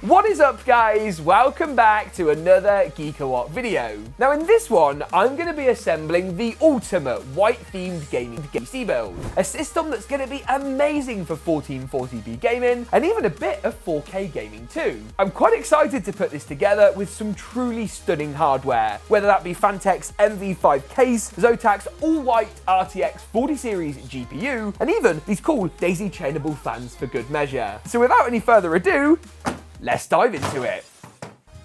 What is up, guys? Welcome back to another GeekaWhat video. Now in this one, I'm going to be assembling the ultimate white-themed gaming PC build. A system that's going to be amazing for 1440p gaming and even a bit of 4K gaming too. I'm quite excited to put this together with some truly stunning hardware, whether that be Phanteks NV5 case, Zotac's all-white RTX 40 series GPU, and even these cool daisy-chainable fans for good measure. So without any further ado, let's dive into it.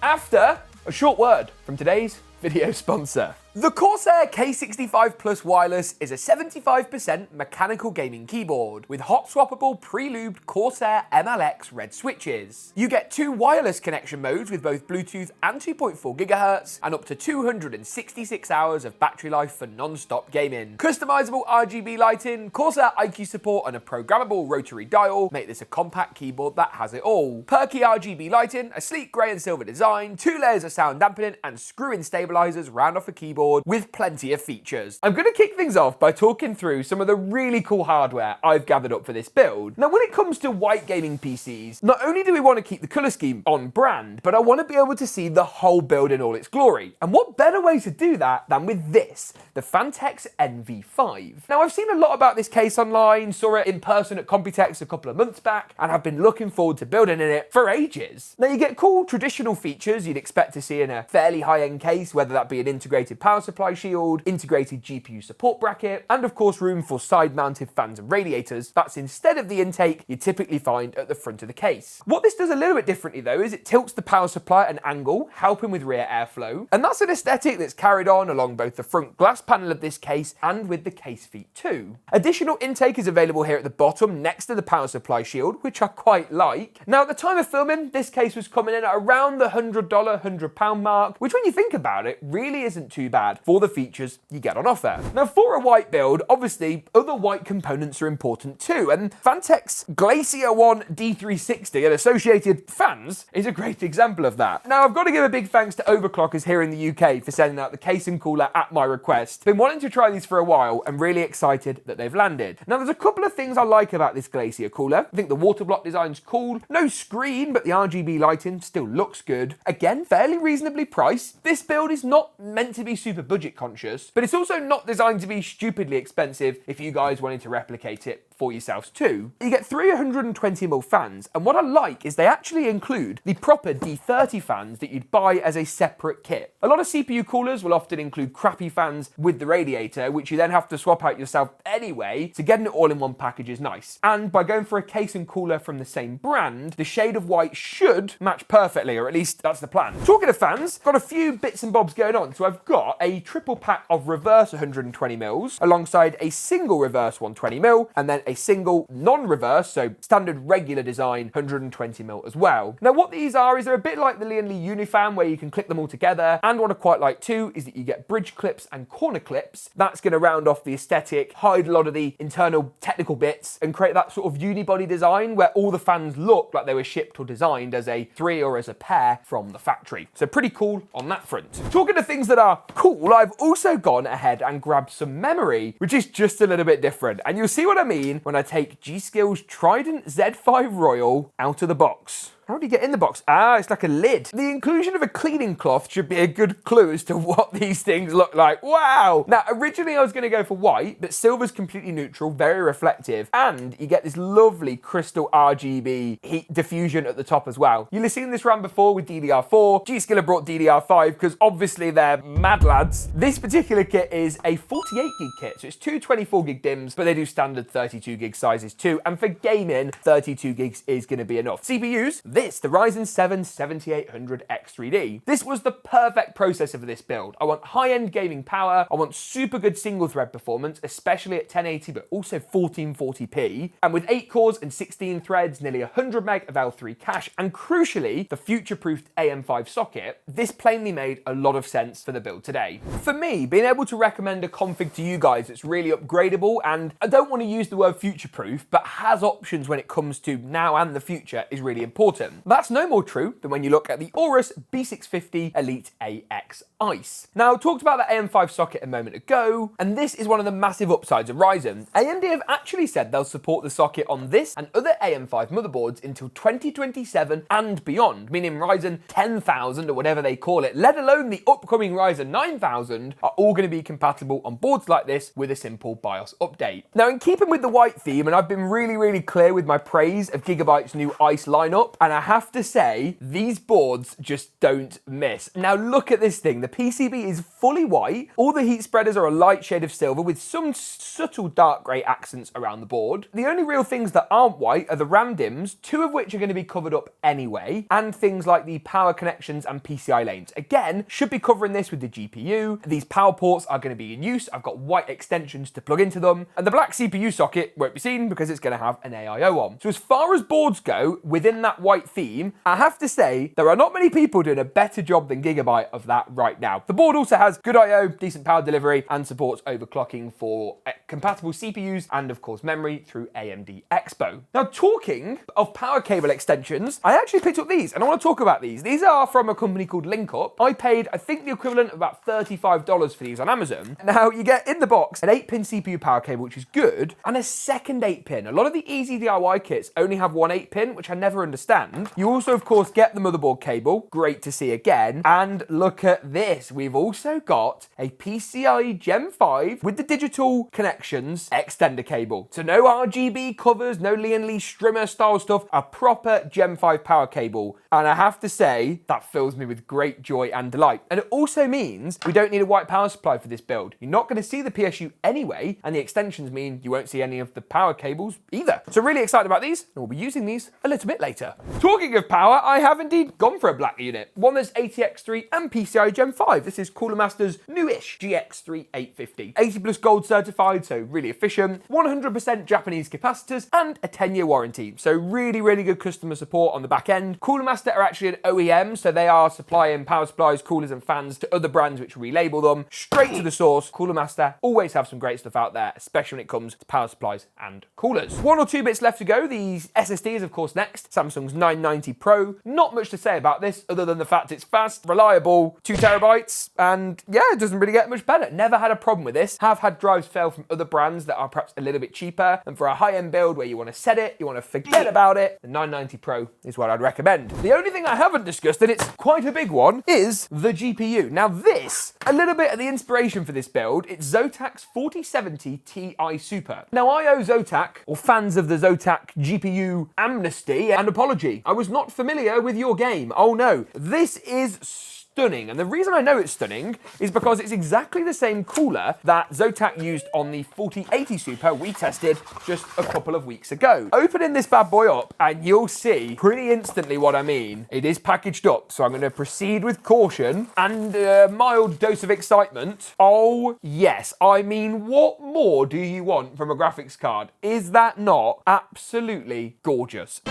After a short word from today's video sponsor. The Corsair K65 Plus Wireless is a 75% mechanical gaming keyboard with hot-swappable pre-lubed Corsair MLX red switches. You get two wireless connection modes with both Bluetooth and 2.4 GHz and up to 266 hours of battery life for non-stop gaming. Customizable RGB lighting, Corsair IQ support and a programmable rotary dial make this a compact keyboard that has it all. Perky RGB lighting, a sleek grey and silver design, 2 layers of sound dampening and screw-in stabilizers round off a keyboard with plenty of features. I'm going to kick things off by talking through some of the really cool hardware I've gathered up for this build. Now, when it comes to white gaming PCs, not only do we want to keep the colour scheme on brand, but I want to be able to see the whole build in all its glory. And what better way to do that than with this, the Phanteks NV5. Now, I've seen a lot about this case online, saw it in person at Computex a couple of months back, and have been looking forward to building in it for ages. Now, you get cool traditional features you'd expect to see in a fairly high-end case, whether that be an integrated power supply shield, integrated GPU support bracket, and of course room for side-mounted fans and radiators. That's instead of the intake you typically find at the front of the case. What this does a little bit differently though is it tilts the power supply at an angle, helping with rear airflow, and that's an aesthetic that's carried on along both the front glass panel of this case and with the case feet too. Additional intake is available here at the bottom next to the power supply shield, which I quite like. Now at the time of filming, this case was coming in at around the $100, £100 mark, which when you think about it, really isn't too bad for the features you get on offer. Now for a white build, obviously other white components are important too, and Phanteks Glacier 1 D360 and associated fans is a great example of that. Now I've got to give a big thanks to Overclockers here in the UK for sending out the case and cooler at my request. Been wanting to try these for a while and really excited that they've landed. Now there's a couple of things I like about this Glacier cooler. I think the water block design's cool, no screen, but the RGB lighting still looks good. Again, fairly reasonably priced. This build is not meant to be super budget conscious, but it's also not designed to be stupidly expensive if you guys wanted to replicate it for yourselves too. You get 320mm fans, and what I like is they actually include the proper D30 fans that you'd buy as a separate kit. A lot of CPU coolers will often include crappy fans with the radiator, which you then have to swap out yourself anyway, so getting it all in one package is nice. And by going for a case and cooler from the same brand, the shade of white should match perfectly, or at least that's the plan. Talking of fans, got a few bits and bobs going on. So I've got a triple pack of reverse 120mm alongside a single reverse 120mm and then a single non-reverse, so standard regular design 120mm as well. Now what these are is they're a bit like the Lian Li Unifan where you can click them all together, and what I quite like too is that you get bridge clips and corner clips. That's going to round off the aesthetic, hide a lot of the internal technical bits and create that sort of unibody design where all the fans look like they were shipped or designed as a three or as a pair from the factory. So pretty cool on that front. Talking of things that are cool, I've also gone ahead and grabbed some memory, which is just a little bit different, and you'll see what I mean when I take G-Skill's Trident Z5 Royal out of the box. How do you get in the box? Ah, it's like a lid. The inclusion of a cleaning cloth should be a good clue as to what these things look like. Wow! Now, originally I was going to go for white, but silver's completely neutral, very reflective, and you get this lovely crystal RGB heat diffusion at the top as well. You'll have seen this run before with DDR4. G-Skill have brought DDR5 because obviously they're mad lads. This particular kit is a 48 gig kit, so it's two 24 gig DIMMs, but they do standard 32 gig sizes too, and for gaming, 32 gigs is going to be enough. CPUs, the Ryzen 7 7800X3D. This was the perfect processor for this build. I want high-end gaming power, I want super good single-thread performance, especially at 1080 but also 1440p, and with 8 cores and 16 threads, nearly 100 meg of L3 cache, and crucially, the future-proofed AM5 socket, this plainly made a lot of sense for the build today. For me, being able to recommend a config to you guys that's really upgradable, and I don't want to use the word future-proof, but has options when it comes to now and the future is really important. Ryzen. That's no more true than when you look at the Aorus B650 Elite AX Ice. Now, talked about the AM5 socket a moment ago, and this is one of the massive upsides of Ryzen. AMD have actually said they'll support the socket on this and other AM5 motherboards until 2027 and beyond, meaning Ryzen 10,000 or whatever they call it, let alone the upcoming Ryzen 9000, are all going to be compatible on boards like this with a simple BIOS update. Now, in keeping with the white theme, and I've been really clear with my praise of GeekaWhat's new Ice lineup, and I have to say, these boards just don't miss. Now, look at this thing. The PCB is fully white. All the heat spreaders are a light shade of silver with some subtle dark grey accents around the board. The only real things that aren't white are the RAM DIMMs, 2 of which are going to be covered up anyway, and things like the power connections and PCI lanes. Again, should be covering this with the GPU. These power ports are going to be in use. I've got white extensions to plug into them, and the black CPU socket won't be seen because it's going to have an AIO on. So as far as boards go, within that white theme, I have to say, there are not many people doing a better job than GeekaWhat of that right now. The board also has good I/O, decent power delivery, and supports overclocking for compatible CPUs and of course memory through AMD Expo. Now, talking of power cable extensions, I actually picked up these and I want to talk about these. These are from a company called LinkUp. I paid, I think, the equivalent of about $35 for these on Amazon. Now, you get in the box an 8-pin CPU power cable, which is good, and a second 8-pin. A lot of the easy DIY kits only have one 8-pin, which I never understand. You also, of course, get the motherboard cable. Great to see again. And look at this. We've also got a PCI Gen 5 with the digital connections extender cable. So no RGB covers, no Lian Li strimmer style stuff, a proper Gen 5 power cable. And I have to say, that fills me with great joy and delight. And it also means we don't need a white power supply for this build. You're not going to see the PSU anyway, and the extensions mean you won't see any of the power cables either. So really excited about these, and we'll be using these a little bit later. Talking of power, I have indeed gone for a black unit. One that's ATX3 and PCI Gen 5. This is Cooler Master's newish GX3 850. 80 plus gold certified, so really efficient. 100% Japanese capacitors and a 10-year warranty. So really good customer support on the back end. Cooler Master are actually an OEM, so they are supplying power supplies, coolers and fans to other brands which relabel them. Straight to the source. Cooler Master always have some great stuff out there, especially when it comes to power supplies and coolers. 1 or 2 bits left to go. The SSD is of course next. Samsung's 990 Pro. Not much to say about this other than the fact it's fast, reliable, 2 terabytes, and yeah, it doesn't really get much better. Never had a problem with this. Have had drives fail from other brands that are perhaps a little bit cheaper, and for a high-end build where you want to set it, you want to forget about it, the 990 Pro is what I'd recommend. The only thing I haven't discussed, and it's quite a big one, is the GPU. Now this, a little bit of the inspiration for this build, it's Zotac's 4070 Ti Super. Now I owe Zotac, or fans of the Zotac GPU, amnesty and apology. I was not familiar with your game. Oh no, this is stunning. And the reason I know it's stunning is because it's exactly the same cooler that Zotac used on the 4080 Super we tested just a couple of weeks ago. Opening this bad boy up and you'll see pretty instantly what I mean. It is packaged up, so I'm going to proceed with caution and a mild dose of excitement. Oh yes, I mean, what more do you want from a graphics card? Is that not absolutely gorgeous?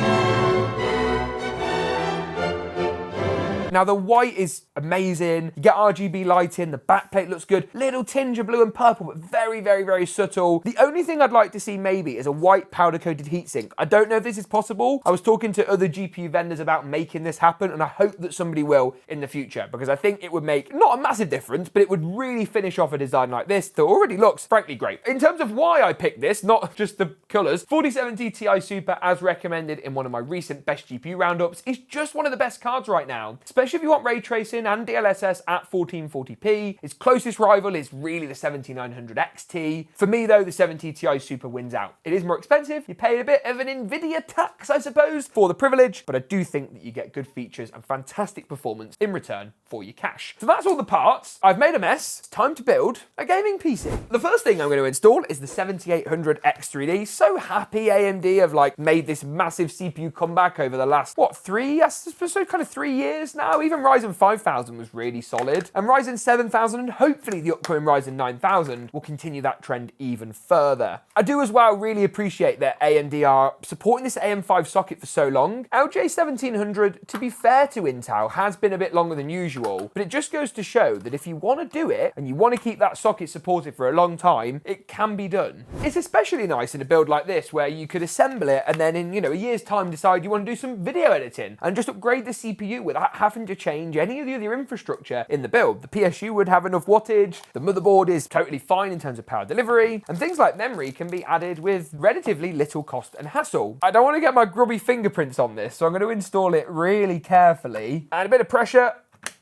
Now the white is amazing, you get RGB lighting, the backplate looks good, little tinge of blue and purple, but very subtle. The only thing I'd like to see maybe is a white powder coated heatsink. I don't know if this is possible. I was talking to other GPU vendors about making this happen, and I hope that somebody will in the future, because I think it would make not a massive difference, but it would really finish off a design like this that already looks frankly great. In terms of why I picked this, not just the colours, 4070 Ti Super, as recommended in one of my recent best GPU roundups, is just one of the best cards right now. Especially if you want ray tracing and DLSS at 1440p. Its closest rival is really the 7900 XT. For me though, the 70 Ti Super wins out. It is more expensive, you pay a bit of an NVIDIA tax I suppose for the privilege, but I do think that you get good features and fantastic performance in return for your cash. So that's all the parts. I've made a mess. It's time to build a gaming PC. The first thing I'm going to install is the 7800 X3D. So happy AMD have made this massive CPU comeback over the last, 3 years now? wow, even Ryzen 5000 was really solid. And Ryzen 7000 and hopefully the upcoming Ryzen 9000 will continue that trend even further. I do as well really appreciate that AMD are supporting this AM5 socket for so long. LJ1700, to be fair to Intel, has been a bit longer than usual, but it just goes to show that if you want to do it and you want to keep that socket supported for a long time, it can be done. It's especially nice in a build like this where you could assemble it and then in, a year's time decide you want to do some video editing and just upgrade the CPU without having to change any of the other infrastructure in the build. The PSU would have enough wattage, the motherboard is totally fine in terms of power delivery, and things like memory can be added with relatively little cost and hassle. I don't want to get my grubby fingerprints on this, so I'm going to install it really carefully. And a bit of pressure.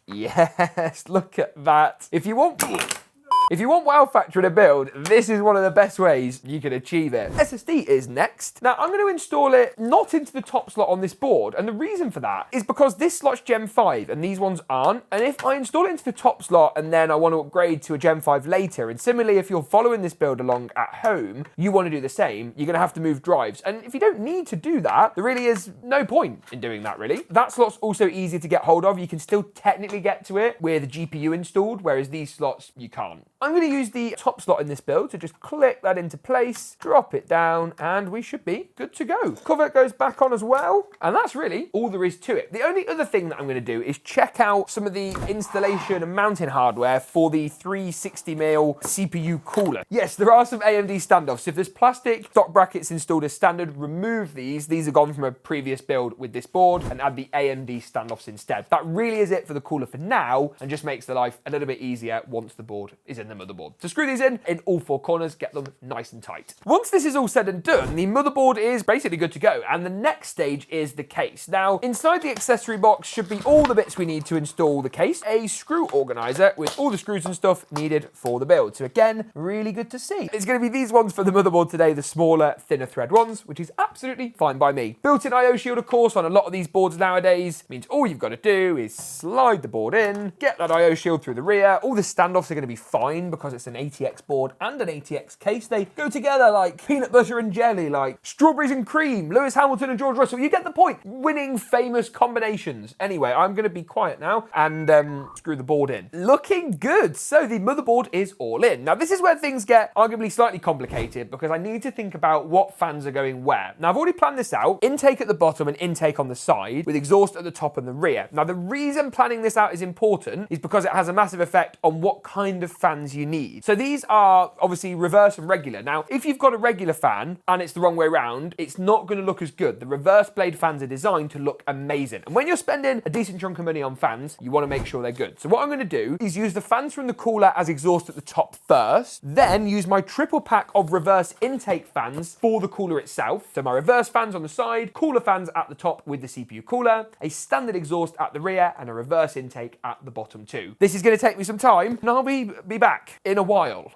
Yes, look at that. If you want wow factor in a build, this is one of the best ways you can achieve it. SSD is next. Now, I'm going to install it not into the top slot on this board, and the reason for that is because this slot's Gen 5 and these ones aren't, and if I install it into the top slot and then I want to upgrade to a Gen 5 later, and similarly, if you're following this build along at home, you want to do the same, you're going to have to move drives, and if you don't need to do that, there really is no point in doing that, really. That slot's also easy to get hold of. You can still technically get to it with a GPU installed, whereas these slots, you can't. I'm going to use the top slot in this build to just click that into place, drop it down, and we should be good to go. Cover goes back on as well, and that's really all there is to it. The only other thing that I'm going to do is check out some of the installation and mounting hardware for the 360mm CPU cooler. Yes, there are some AMD standoffs. If there's plastic stock brackets installed as standard, remove these. These are gone from a previous build with this board and add the AMD standoffs instead. That really is it for the cooler for now, and just makes the life a little bit easier once the board is in the motherboard. To screw these in all four corners, get them nice and tight. Once this is all said and done, the motherboard is basically good to go, and the next stage is the case. Now, inside the accessory box should be all the bits we need to install the case, a screw organizer with all the screws and stuff needed for the build. So again, really good to see. It's going to be these ones for the motherboard today, the smaller, thinner thread ones, which is absolutely fine by me. Built-in I/O shield, of course, on a lot of these boards nowadays means all you've got to do is slide the board in, get that I/O shield through the rear. All the standoffs are going to be fine because it's an ATX board and an ATX case. They go together like peanut butter and jelly, like strawberries and cream, Lewis Hamilton and George Russell. You get the point. Winning famous combinations. Anyway, I'm going to be quiet now and screw the board in. Looking good. So the motherboard is all in. Now, this is where things get arguably slightly complicated because I need to think about what fans are going where. Now, I've already planned this out. Intake at the bottom and intake on the side with exhaust at the top and the rear. Now, the reason planning this out is important is because it has a massive effect on what kind of fans you need. So these are obviously reverse and regular. Now, if you've got a regular fan and it's the wrong way around, it's not going to look as good. The reverse blade fans are designed to look amazing. And when you're spending a decent chunk of money on fans, you want to make sure they're good. So what I'm going to do is use the fans from the cooler as exhaust at the top first, then use my triple pack of reverse intake fans for the cooler itself. So my reverse fans on the side, cooler fans at the top with the CPU cooler, a standard exhaust at the rear, and a reverse intake at the bottom too. This is going to take me some time, and I'll be back in a while.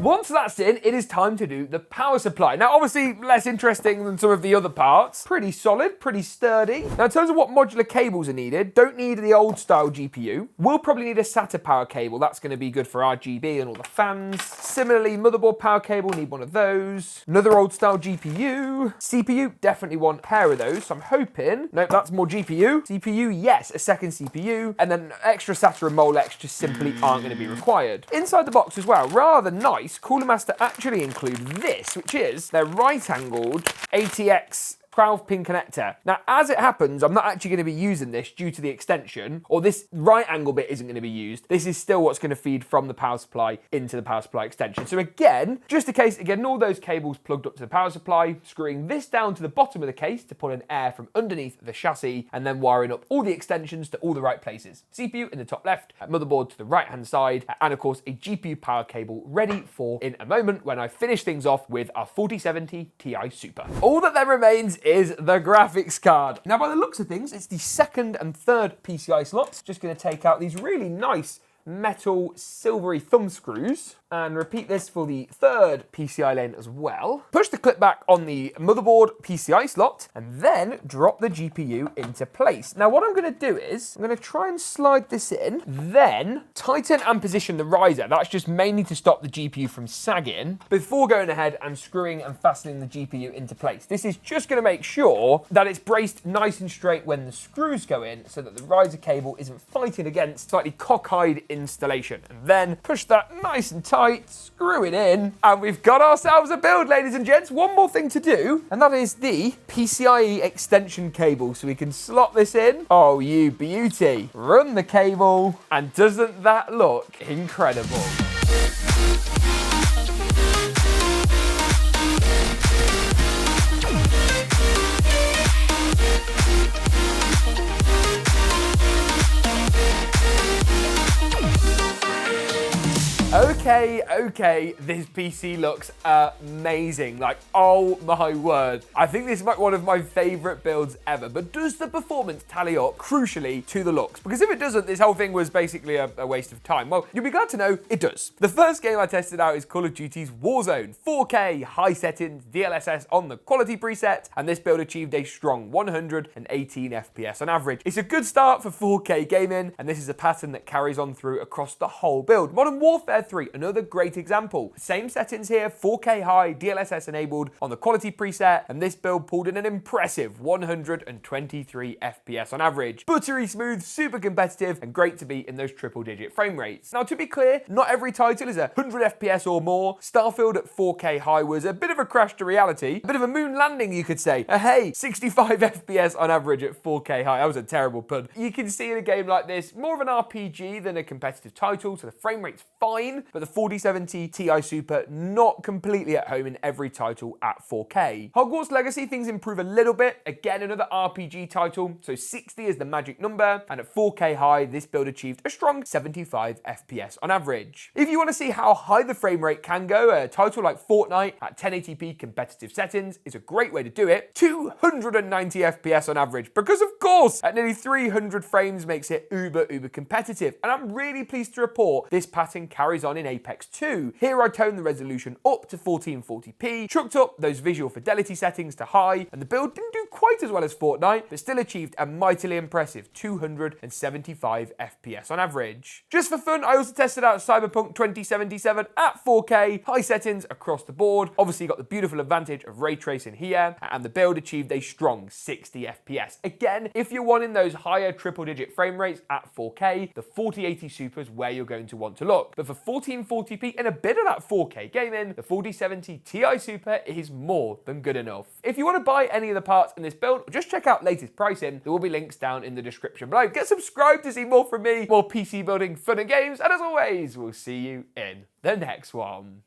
Once that's in, it is time to do the power supply. Now, obviously, less interesting than some of the other parts. Pretty solid, pretty sturdy. Now, in terms of what modular cables are needed, don't need the old style GPU. We'll probably need a SATA power cable. That's going to be good for RGB and all the fans. Similarly, motherboard power cable, need one of those. Another old style GPU. CPU, definitely want a pair of those. So I'm hoping, nope, that's more GPU. CPU, yes, a second CPU. And then extra SATA and Molex just simply aren't going to be required. Inside the box as well, rather nice, Cooler Master actually include this, which is their right-angled ATX 12-pin connector. Now, as it happens, I'm not actually going to be using this due to the extension, or this right angle bit isn't going to be used. This is still what's going to feed from the power supply into the power supply extension. So again, just in case, getting all those cables plugged up to the power supply, screwing this down to the bottom of the case to pull in air from underneath the chassis, and then wiring up all the extensions to all the right places. CPU in the top left, motherboard to the right-hand side, and of course, a GPU power cable ready for in a moment when I finish things off with our 4070 Ti Super. All that then remains is the graphics card. Now, by the looks of things, it's the second and third PCI slots. Just going to take out these really nice metal silvery thumb screws, and repeat this for the third PCI lane as well. Push the clip back on the motherboard PCI slot, and then drop the GPU into place. Now what I'm going to do is, I'm going to try and slide this in, then tighten and position the riser. That's just mainly to stop the GPU from sagging, before going ahead and screwing and fastening the GPU into place. This is just going to make sure that it's braced nice and straight when the screws go in, so that the riser cable isn't fighting against slightly cockeyed installation. And then push that nice and tight, screw it in, and we've got ourselves a build, ladies and gents. One more thing to do, and that is the PCIe extension cable, so we can slot this in. Oh, you beauty. Run the cable, and doesn't that look incredible? Okay, this PC looks amazing. Like, oh my word. I think this might be one of my favorite builds ever, but does the performance tally up crucially to the looks? Because if it doesn't, this whole thing was basically a waste of time. Well, you'll be glad to know it does. The first game I tested out is Call of Duty's Warzone. 4K, high settings, DLSS on the quality preset, and this build achieved a strong 118 FPS on average. It's a good start for 4K gaming, and this is a pattern that carries on through across the whole build. Modern Warfare 3, another great example. Same settings here, 4K high, DLSS enabled on the quality preset, and this build pulled in an impressive 123 FPS on average. Buttery smooth, super competitive, and great to be in those triple-digit frame rates. Now, to be clear, not every title is 100 FPS or more. Starfield at 4K high was a bit of a crash to reality, a bit of a moon landing, you could say. Hey, 65 FPS on average at 4K high. That was a terrible pun. You can see in a game like this, more of an RPG than a competitive title, so the frame rate's fine, but the 4070 Ti Super not completely at home in every title at 4K. Hogwarts Legacy, things improve a little bit. Again, another RPG title, so 60 is the magic number, and at 4K high, this build achieved a strong 75 FPS on average. If you want to see how high the frame rate can go, a title like Fortnite at 1080p competitive settings is a great way to do it. 290 FPS on average, because of course, at nearly 300 frames makes it uber competitive, and I'm really pleased to report this pattern carries on in Apex 2. Here I toned the resolution up to 1440p, chucked up those visual fidelity settings to high, and the build didn't do quite as well as Fortnite, but still achieved a mightily impressive 275 FPS on average. Just for fun, I also tested out Cyberpunk 2077 at 4K, high settings across the board. Obviously, you got the beautiful advantage of ray tracing here, and the build achieved a strong 60 FPS. Again, if you're wanting those higher triple-digit frame rates at 4K, the 4080 Super is where you're going to want to look. But for 1440p and a bit of that 4K gaming, the 4070 Ti Super is more than good enough. If you want to buy any of the parts in this build, just check out latest pricing. There will be links down in the description below. Get subscribed to see more from me, more PC building fun and games, and as always, we'll see you in the next one.